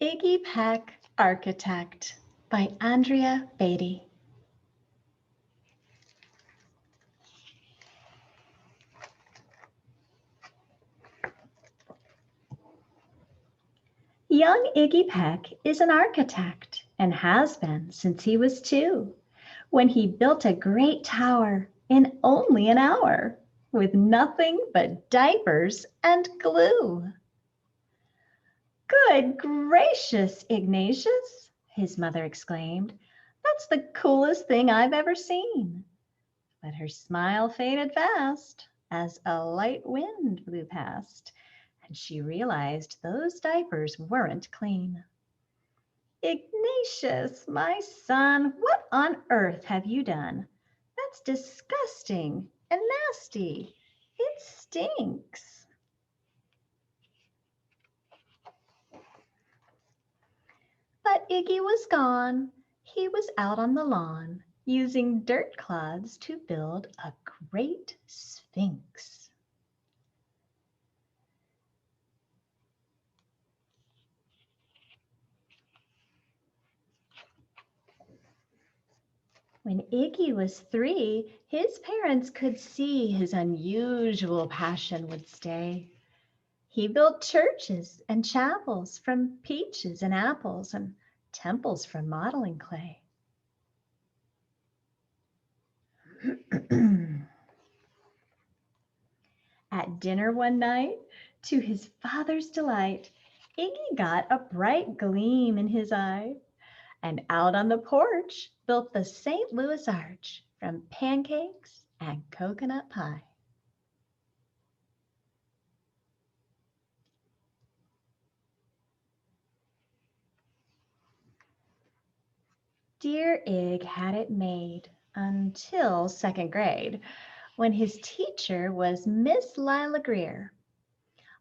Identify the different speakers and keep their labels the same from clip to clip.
Speaker 1: Iggy Peck, Architect by Andrea Beaty. Young Iggy Peck is an architect and has been since he was 2, when he built a great tower in only an hour with nothing but diapers and glue. "Good gracious, Ignatius!" his mother exclaimed. "That's the coolest thing I've ever seen." But her smile faded fast as a light wind blew past, and she realized those diapers weren't clean. "Ignatius, my son, what on earth have you done? That's disgusting and nasty. It stinks." But Iggy was gone. He was out on the lawn, using dirt clods to build a great sphinx. When Iggy was 3, his parents could see his unusual passion would stay. He built churches and chapels from peaches and apples, and temples from modeling clay. At dinner one night, to his father's delight, Iggy got a bright gleam in his eye, and out on the porch built the St. Louis Arch from pancakes and coconut pie. Dear Ig had it made until 2nd grade, when his teacher was Miss Lila Greer.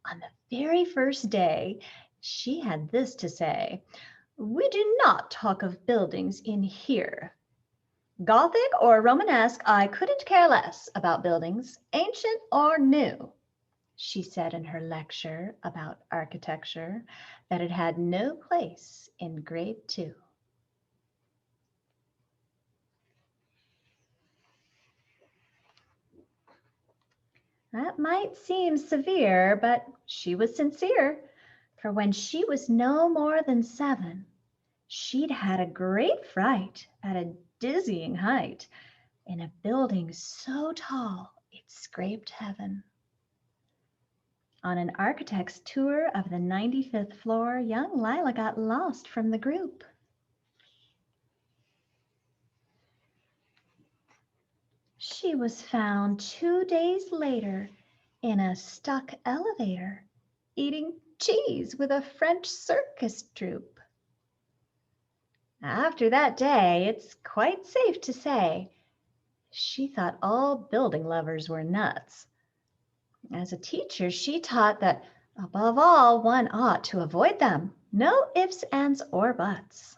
Speaker 1: On the very first day, she had this to say: "We do not talk of buildings in here. Gothic or Romanesque, I couldn't care less about buildings, ancient or new." She said in her lecture about architecture that it had no place in grade 2. That might seem severe, but she was sincere, for when she was no more than 7, she'd had a great fright at a dizzying height in a building so tall it scraped heaven. On an architect's tour of the 95th floor, young Lila got lost from the group. She was found 2 days later in a stuck elevator, eating cheese with a French circus troupe. After that day, it's quite safe to say, she thought all building lovers were nuts. As a teacher, she taught that, above all, one ought to avoid them. No ifs, ands, or buts.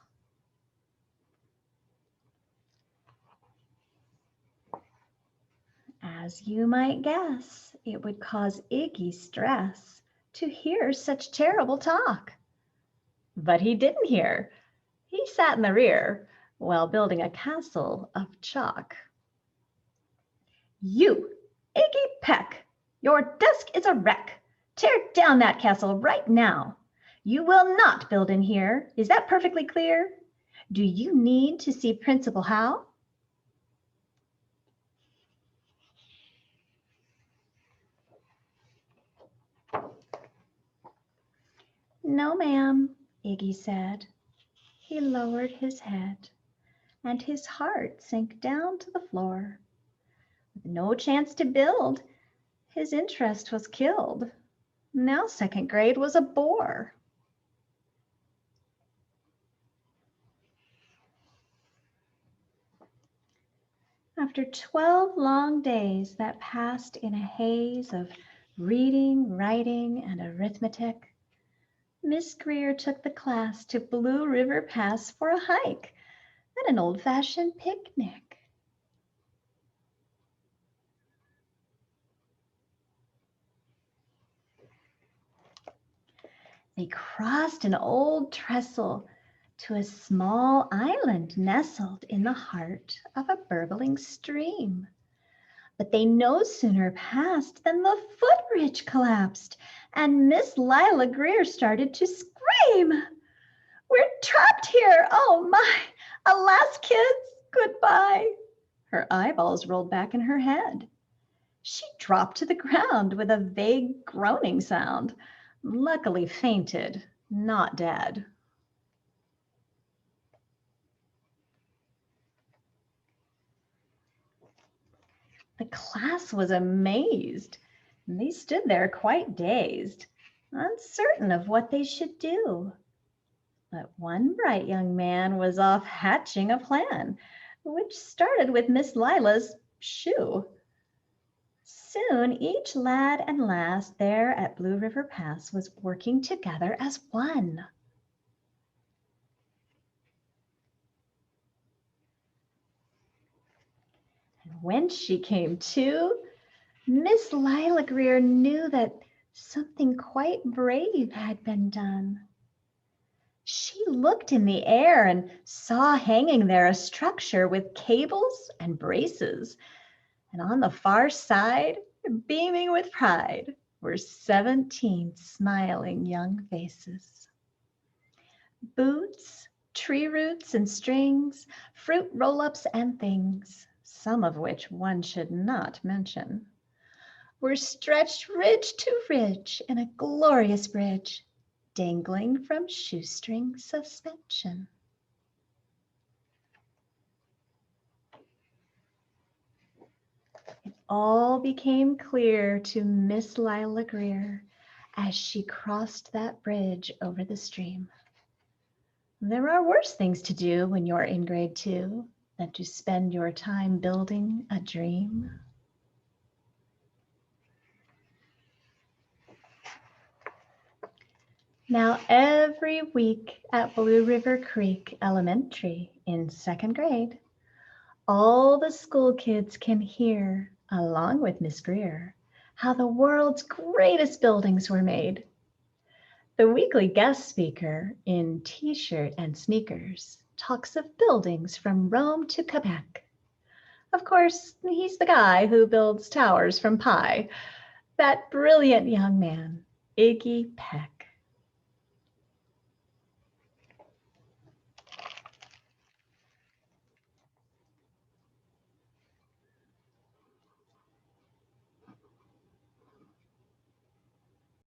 Speaker 1: As you might guess, it would cause Iggy stress to hear such terrible talk. But he didn't hear. He sat in the rear while building a castle of chalk. "You, Iggy Peck, your desk is a wreck. Tear down that castle right now. You will not build in here. Is that perfectly clear? Do you need to see Principal Howe?" "No, ma'am," Iggy said. He lowered his head, and his heart sank down to the floor. With no chance to build, his interest was killed. Now 2nd grade was a bore. After 12 long days that passed in a haze of reading, writing, and arithmetic, Miss Greer took the class to Blue River Pass for a hike and an old-fashioned picnic. They crossed an old trestle to a small island nestled in the heart of a burbling stream. But they no sooner passed than the footbridge collapsed, and Miss Lila Greer started to scream. "We're trapped here! Oh my! Alas, kids, goodbye!" Her eyeballs rolled back in her head. She dropped to the ground with a vague groaning sound, luckily fainted, not dead. The class was amazed, and they stood there quite dazed, uncertain of what they should do. But one bright young man was off hatching a plan, which started with Miss Lila's shoe. Soon each lad and lass there at Blue River Pass was working together as one. And when she came to, Miss Lila Greer knew that something quite brave had been done. She looked in the air and saw hanging there a structure with cables and braces. And on the far side, beaming with pride, were 17 smiling young faces. Boots, tree roots and strings, fruit roll-ups and things, some of which one should not mention, were stretched ridge to ridge in a glorious bridge, dangling from shoestring suspension. It all became clear to Miss Lila Greer as she crossed that bridge over the stream. There are worse things to do when you're in grade 2 than to spend your time building a dream. Now every week at Blue River Creek Elementary in 2nd grade, all the school kids can hear, along with Miss Greer, how the world's greatest buildings were made. The weekly guest speaker in t-shirt and sneakers talks of buildings from Rome to Quebec. Of course, he's the guy who builds towers from pie, that brilliant young man, Iggy Peck.